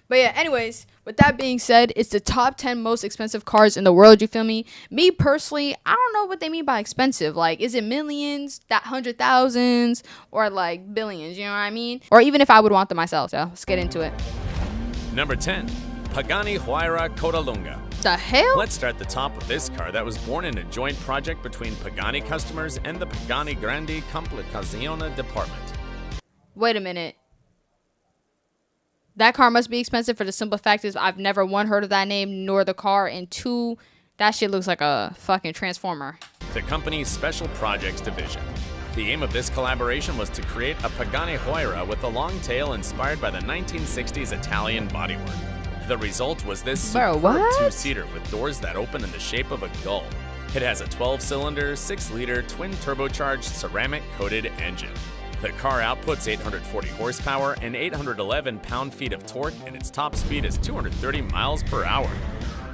But yeah, anyways, with that being said, it's the top 10 most expensive cars in the world, you feel me? Me personally, I don't know what they mean by expensive. Like, is it millions, that hundred thousands, or like billions, you know what I mean? Or even if I would want them myself, so let's get into it. Number 10. Pagani Huayra Codalunga. The hell? Let's start the top with this car that was born in a joint project between Pagani customers and the Pagani Grandi Complicazione department. Wait a minute. That car must be expensive for the simple fact is I've never, one, heard of that name, nor the car, and two, that shit looks like a fucking transformer. The company's Special Projects division. The aim of this collaboration was to create a Pagani Huayra with a long tail inspired by the 1960s Italian bodywork. The result was this superb two-seater with doors that open in the shape of a gull. It has a 12-cylinder, 6-liter, twin-turbocharged ceramic-coated engine. The car outputs 840 horsepower and 811 pound-feet of torque, and its top speed is 230 miles per hour.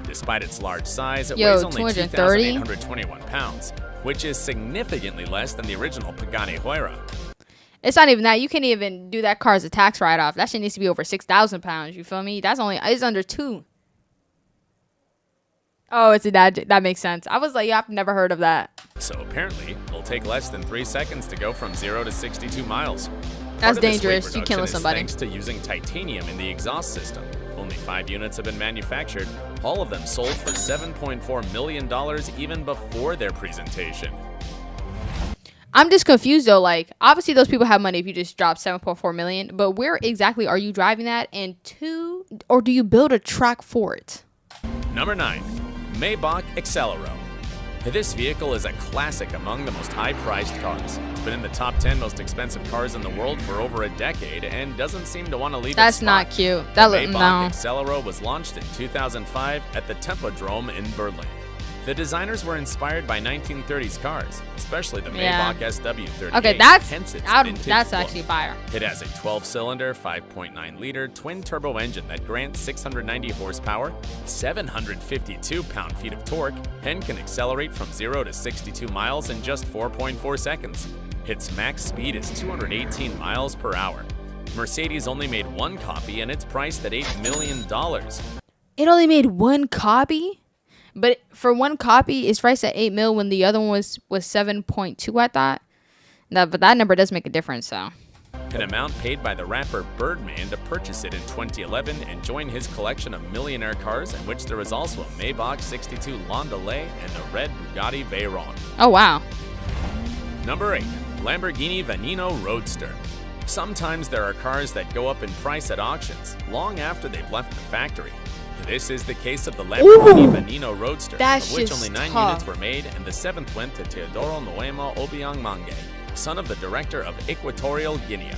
Despite its large size, it weighs only 2,821 pounds, which is significantly less than the original Pagani Huayra. It's not even that. You can't even do that car as a tax write-off. That shit needs to be over 6,000 pounds. You feel me? It's under 2. Oh, that makes sense. I was like, yeah, I've never heard of that. So apparently, it'll take less than 3 seconds to go from 0 to 62 miles. That's dangerous. You killing somebody. Thanks to using titanium in the exhaust system. Only 5 units have been manufactured. All of them sold for $7.4 million even before their presentation. I'm just confused though. Like, obviously those people have money if you just drop 7.4 million, but where exactly are you driving that? And two, or do you build a track for it? Number 9. Maybach Excelero. This vehicle is a classic among the most high-priced cars. It's been in the top 10 most expensive cars in the world for over a decade and doesn't seem to want to leave its spot. That's not cute. That looks no. Maybach Excelero was launched in 2005 at the Tempodrome in Berlin. The designers were inspired by 1930s cars, especially the Maybach SW38. Okay, that's actually fire. It has a 12-cylinder, 5.9-liter twin-turbo engine that grants 690 horsepower, 752 pound-feet of torque, and can accelerate from 0 to 62 miles in just 4.4 seconds. Its max speed is 218 miles per hour. Mercedes only made one copy, and it's priced at $8 million. It only made one copy? But for one copy, it's priced at $8 million when the other one was 7.2, I thought. But that number does make a difference, so. An amount paid by the rapper Birdman to purchase it in 2011 and join his collection of millionaire cars, in which there was also a Maybach 62 Landaulet and the red Bugatti Veyron. Oh, wow. Number 8. Lamborghini Veneno Roadster. Sometimes there are cars that go up in price at auctions, long after they've left the factory. This is the case of the Lamborghini Veneno Roadster, of which only 9 units were made, and the 7th went to Teodoro Noema Obiang Mange, son of the director of Equatorial Guinea.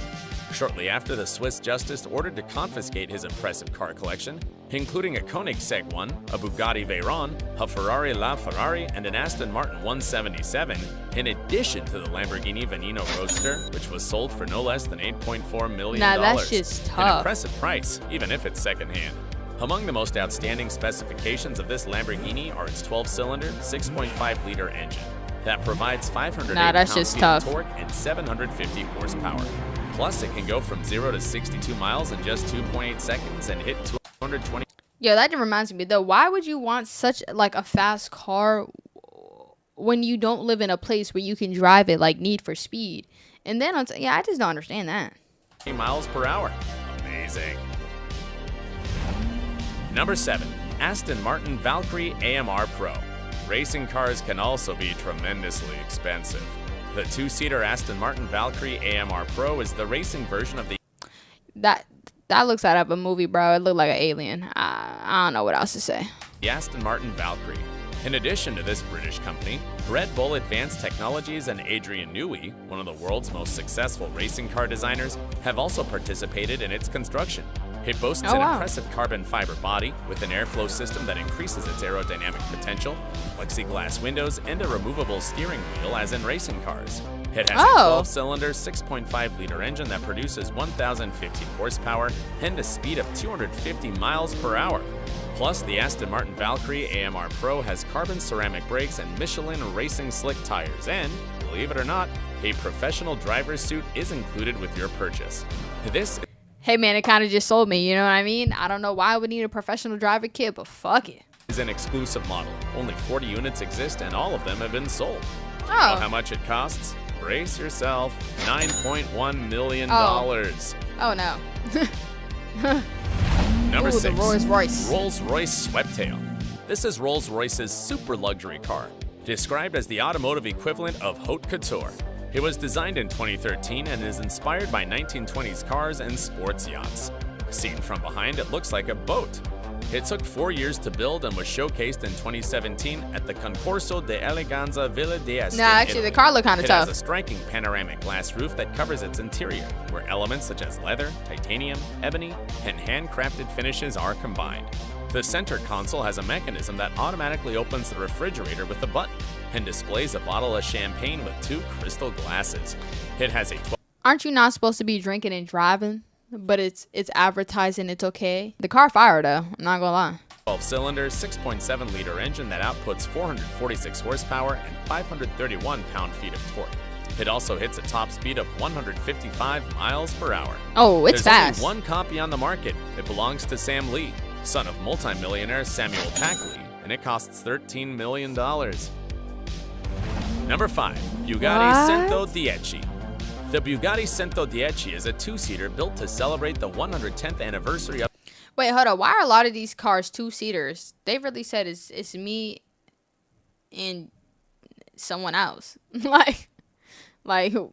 Shortly after, the Swiss justice ordered to confiscate his impressive car collection, including a Koenigsegg 1, a Bugatti Veyron, a Ferrari LaFerrari, and an Aston Martin 177, in addition to the Lamborghini Veneno Roadster, which was sold for no less than $8.4 million. Nah, that's just tough. An impressive price, even if it's secondhand. Among the most outstanding specifications of this Lamborghini are its 12-cylinder, 6.5-liter engine that provives 508 pound-feet of torque and 750 horsepower. Plus, it can go from 0 to 62 miles in just 2.8 seconds and hit 220. Yo, that reminds me though. Why would you want such like a fast car when you don't live in a place where you can drive it like Need for Speed? And then I just don't understand that. Miles per hour. Amazing. Number 7. Aston Martin Valkyrie AMR Pro. Racing cars can also be tremendously expensive. The 2-seater Aston Martin Valkyrie AMR Pro is the racing version of the... That looks out of a movie, bro. It looked like an alien. I don't know what else to say. The Aston Martin Valkyrie. In addition to this British company, Red Bull Advanced Technologies and Adrian Newey, one of the world's most successful racing car designers, have also participated in its construction. It boasts an impressive carbon fiber body with an airflow system that increases its aerodynamic potential, plexiglass windows, and a removable steering wheel as in racing cars. It has a 12-cylinder, 6.5-liter engine that produces 1,015 horsepower and a speed of 250 miles per hour. Plus, the Aston Martin Valkyrie AMR Pro has carbon ceramic brakes and Michelin Racing Slick tires, and, believe it or not, a professional driver's suit is included with your purchase. Hey man, it kind of just sold me. You know what I mean? I don't know why I would need a professional driver kit, but fuck it. Is an exclusive model. Only 40 units exist and all of them have been sold. Know Oh, how much it costs? Brace yourself. $9.1 million. oh no. Number Ooh, 6. the Rolls-Royce. Rolls-Royce Sweptail. This is Rolls-Royce's super luxury car, described as the automotive equivalent of haute couture. It was designed in 2013 and is inspired by 1920s cars and sports yachts. Seen from behind, it looks like a boat. It took 4 years to build and was showcased in 2017 at the Concorso de Eleganza Villa d'Este. Nah, actually, the car looked kind of It has tough. a striking panoramic glass roof that covers its interior, where elements such as leather, titanium, ebony, and handcrafted finishes are combined. The center console has a mechanism that automatically opens the refrigerator with a button and displays a bottle of champagne with 2 crystal glasses. It has a Aren't you not supposed to be drinking and driving? But it's advertising it's okay. The car fire though. I'm not gonna lie. 12-cylinder, 6.7-liter engine that outputs 446 horsepower and 531 pound-feet of torque. It also hits a top speed of 155 miles per hour. Oh, it's There's fast. only one copy on the market. It belongs to Sam Lee, son of multimillionaire Samuel Pack Lee, and it costs $13 million. Number 5. Bugatti Cento Dieci. The Bugatti Cento Dieci is a 2-seater built to celebrate the 110th anniversary of Wait, hold on. Why are a lot of these cars 2-seaters? They really said it's me and someone else. like who?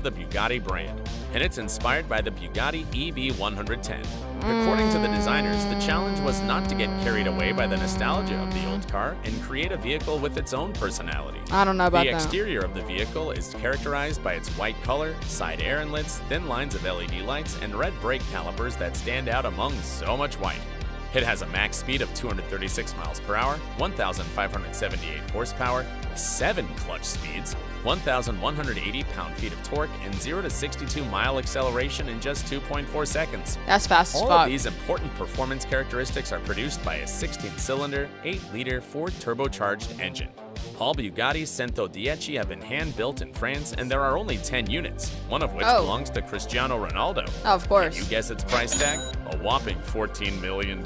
the Bugatti brand, and it's inspired by the Bugatti EB110. According to the designers, the challenge was not to get carried away by the nostalgia of the old car and create a vehicle with its own personality. I don't know about The that. exterior of the vehicle is characterized by its white color, side air inlets, thin lines of LED lights, and red brake calipers that stand out among so much white. It has a max speed of 236 miles per hour, 1,578 horsepower, 7 clutch speeds, 1,180 pound-feet of torque, and 0 to 62-mile acceleration in just 2.4 seconds. That's fast as All fuck. of these important performance characteristics are produced by a 16-cylinder, 8-liter Ford turbocharged engine. All Bugatti Cento Dieci have been hand-built in France, and there are only 10 units, one of which Oh. belongs to Cristiano Ronaldo. Of course. Can you guess its price tag? A whopping $14 million.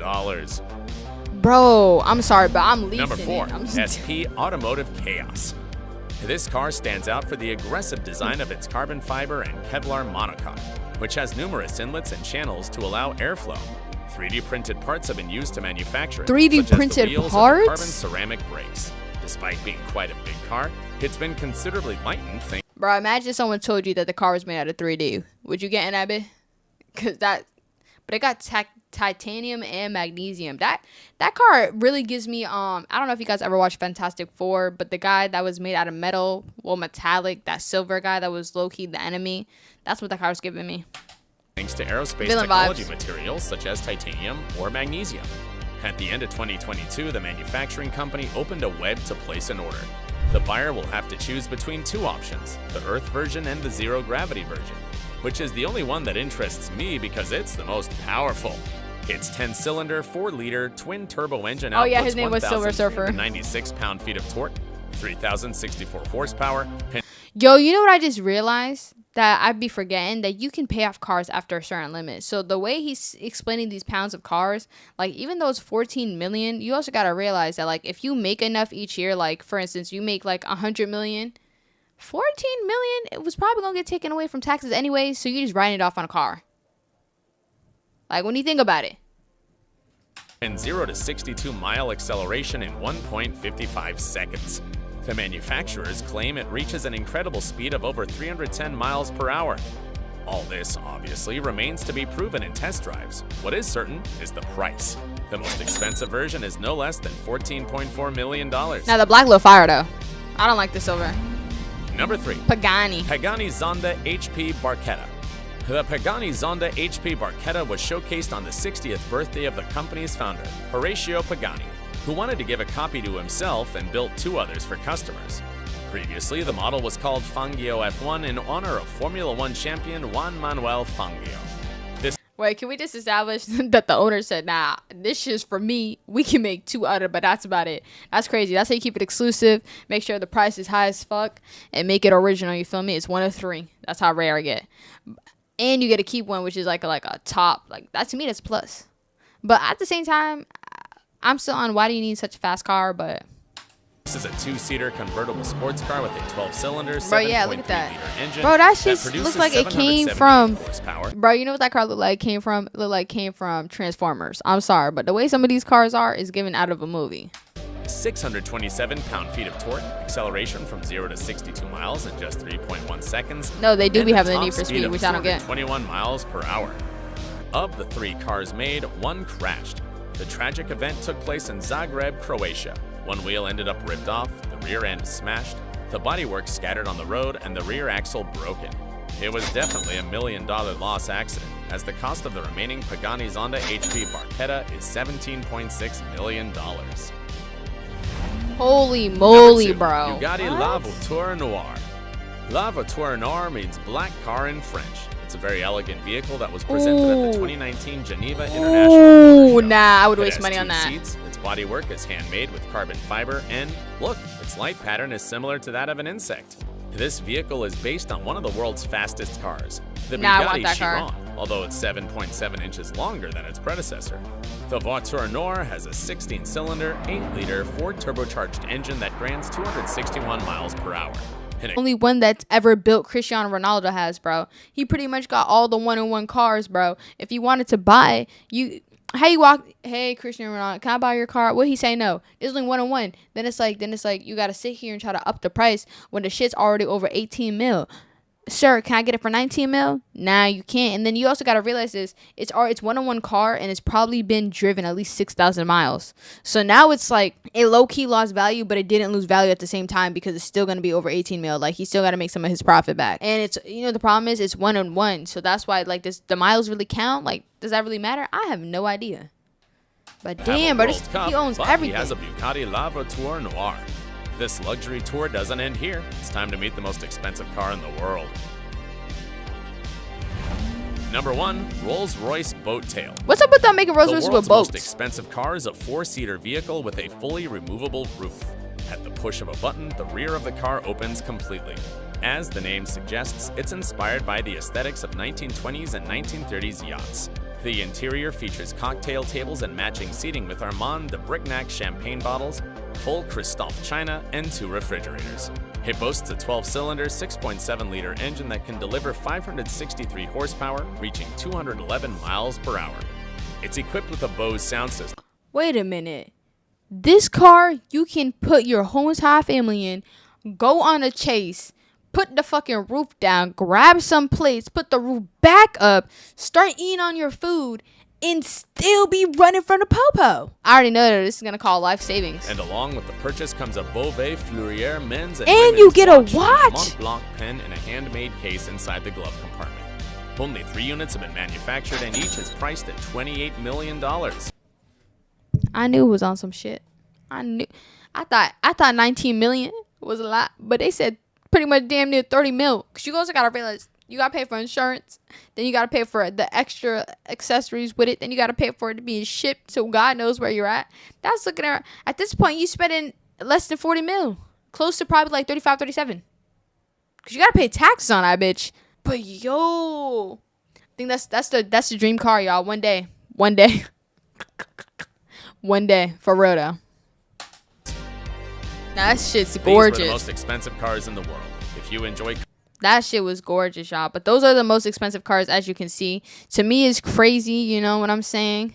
Bro, I'm sorry, but I'm leasing Number 4, it. I'm SP Automotive Chaos. This car stands out for the aggressive design of its carbon fiber and Kevlar monocoque, which has numerous inlets and channels to allow airflow. 3D printed parts have been used to manufacture it, 3D such as the printed wheels and the parts? carbon ceramic brakes. Despite being quite a big car, it's been considerably lightened thanks Bro, imagine someone told you that the car was made out of 3D. Would you get in that bit? But it got titanium and magnesium. That car really gives me I don't know if you guys ever watched Fantastic Four, but the guy that was made out of metal, well, metallic, that silver guy that was low key the enemy. That's what the car was giving me. thanks to aerospace Villain technology vibes. materials such as titanium or magnesium. At the end of 2022, the manufacturing company opened a web to place an order. The buyer will have to choose between 2 options, the Earth version and the zero gravity version, which is the only one that interests me because it's the most powerful. Its 10-cylinder, 4-liter twin-turbo engine Oh, yeah, outputs his name was Silver Surfer. 1,396 pound-feet of torque, 3,064 horsepower, and Yo, you know what I just realized? That I'd be forgetting that you can pay off cars after a certain limit. So the way he's explaining these pounds of cars, like even though it's 14 million, you also gotta realize that like if you make enough each year, like for instance, you make like 100 million, 14 million, it was probably gonna get taken away from taxes anyway. So you just write it off on a car. Like when you think about it. 0 to 62-mile acceleration in 1.55 seconds. The manufacturers claim it reaches an incredible speed of over 310 miles per hour. All this, obviously, remains to be proven in test drives. What is certain is the price. The most expensive version is no less than $14.4 million. Now the black little fire though. I don't like the silver. Number 3. Pagani. Pagani Zonda HP Barchetta. The Pagani Zonda HP Barchetta was showcased on the 60th birthday of the company's founder, Horacio Pagani, who wanted to give a copy to himself and built 2 others for customers. Previously, the model was called Fangio F1 in honor of Formula One champion Juan Manuel Fangio. Wait, can we just establish that the owner said, nah, this shit's for me. We can make 2 other, but that's about it. That's crazy. That's how you keep it exclusive. Make sure the price is high as fuck and make it original. You feel me? It's 1 of 3. That's how rare I get. and you get to keep one, which is like a top. Like that to me, that's a plus. But at the same time, I'm still on why do you need such a fast car? But This is a two-seater convertible sports car with a 12-cylinder, bro, yeah, look at 7.3-liter that. engine. Bro, that shit produces looks like it came 778 from. horsepower. Bro, you know what that car looked like? Came from Transformers. I'm sorry, but the way some of these cars are is given out of a movie. 627 pound-feet of torque, acceleration from 0 to 62 miles in just 3.1 seconds. No, they do and be a having the top Need for speed Speed, of which I don't get. 21 miles per hour. Of the 3 cars made, 1 crashed. The tragic event took place in Zagreb, Croatia. One wheel ended up ripped off, the rear end smashed, the bodywork scattered on the road, and the rear axle broken. It was definitely a $1 million loss accident, as the cost of the remaining Pagani Zonda HP Barchetta is $17.6 million. Holy moly, Number 2, bro. Bugatti La Voiture Noire. La Voiture Noire means black car in French. It's a very elegant vehicle that was presented at the 2019 Geneva International Motor Ooh, Show. nah, I would It waste has money 2 on that. seats, its bodywork is handmade with carbon fiber, and look, its light pattern is similar to that of an insect. This vehicle is based on one of the world's fastest cars, the Nah, I Bugatti want that car. Chiron, although it's 7.7 inches longer than its predecessor. The Voiture Noire has a 16-cylinder, 8-liter, Ford turbocharged engine that grants 261 miles per hour. And it Only one that's ever built Cristiano Ronaldo has, bro. He pretty much got all the one-on-one cars, bro. If you wanted to buy, hey Cristiano Ronaldo, can I buy your car? Will he say no? There's only one-on-one. Then it's like you gotta sit here and try to up the price when the shit's already over 18 mil. Sir, can I get it for 19 mil? Nah, you can't. And then you also gotta realize this: it's one-on-one car, and it's probably been driven at least 6,000 miles. So now it's like it low-key lost value, but it didn't lose value at the same time because it's still gonna be over 18 mil. Like he still gotta make some of his profit back. And it's the problem is it's one-on-one, so that's why like the miles really count. Like, does that really matter? I have no idea. But have a damn, bro, World Cup, he owns but everything. He has a Bugatti La Voiture Noire. This luxury tour doesn't end here. It's time to meet the most expensive car in the world. Number 1, Rolls-Royce Boat Tail. What's up with them making Rolls The Royces world's with boats? most expensive car is a 4-seater vehicle with a fully removable roof. At the push of a button, the rear of the car opens completely. As the name suggests, it's inspired by the aesthetics of 1920s and 1930s yachts. The interior features cocktail tables and matching seating with Armand de Brignac champagne bottles, full Christophe china, and 2 refrigerators. It boasts a 12-cylinder, 6.7-liter engine that can deliver 563 horsepower, reaching 211 miles per hour. It's equipped with a Bose sound system. Wait a minute. This car, you can put your whole entire family in, go on a chase, put the fucking roof down, grab some plates, put the roof back up, start eating on your food, and still be running from the popo. I already know that this is gonna call life savings. And along with the purchase comes a Beauvais Fleurier men's and you women's get a and watch! Mont Blanc pen in a handmade case inside the glove compartment. Only 3 units have been manufactured, and each is priced at $28 million. I knew it was on some shit. I thought 19 million was a lot, but they said pretty much damn near 30 mil. Cause you also gotta realize you gotta pay for insurance, then you gotta pay for the extra accessories with it, then you gotta pay for it to be shipped so God knows where you're at. That's looking at this point you spending less than 40 mil, close to probably like 35, 37. Cause you gotta pay taxes on that bitch. But yo, I think that's the dream car, y'all. One day. One day, for real though. That shit's These gorgeous. were the most expensive cars in the world. If you enjoy That shit was gorgeous, y'all. But those are the most expensive cars, as you can see. To me, it's crazy, you know what I'm saying?